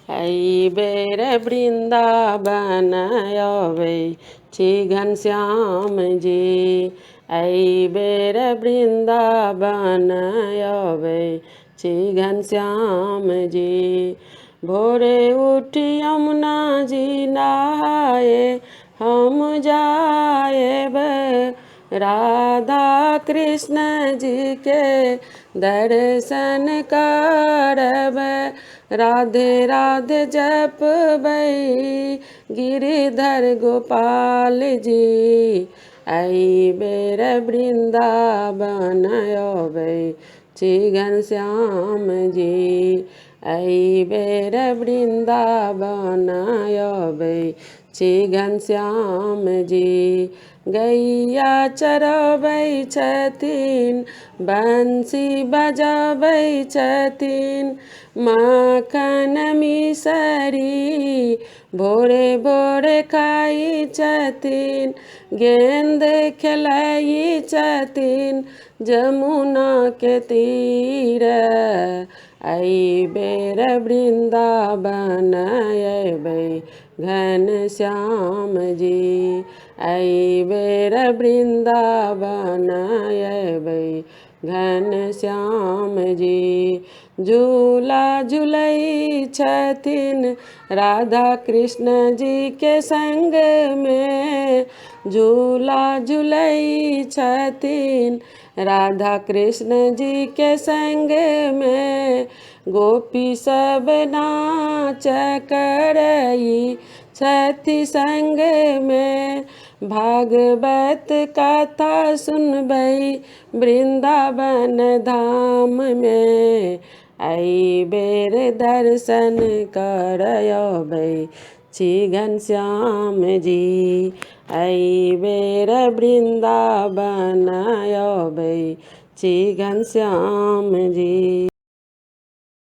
आई बेर वृंदावन अबै छी घनश्याम जी। आई बेर वृंदावन अबै छी घनश्याम जी। भोरे उठ यमुना जी नहाए हम जाएब, राधा कृष्ण जी के दर्शन करब। राधे राधे जपबै गिरिधर गोपाल जी। आई बेर वृंदावन अबै छी घनश्याम जी। आई बेर वृंदावन अबै छी घनश्याम जी। गैया चरबै छथिन, बंसी बजबै छथिन, माखन मिसरी भोरे भोरे खाइ छथिन। गेंद खेलाई छथिन जमुना के तीर। आई बेर वृंदावन अबै घनश्याम जी। आई बेर वृंदावन अबै घनश्याम जी। झूला झूलै छथिन राधा कृष्ण जी के संग में। झूला झूलै छथिन राधा कृष्ण जी के संग में। गोपी सब नाच करई छथि संग में। भागवत कथा सुनबै वृंदावन धाम में। आई बेर दर्शन करबै छी घनश्याम जी। आई बेर वृंदावन अबै छी घनश्याम जी।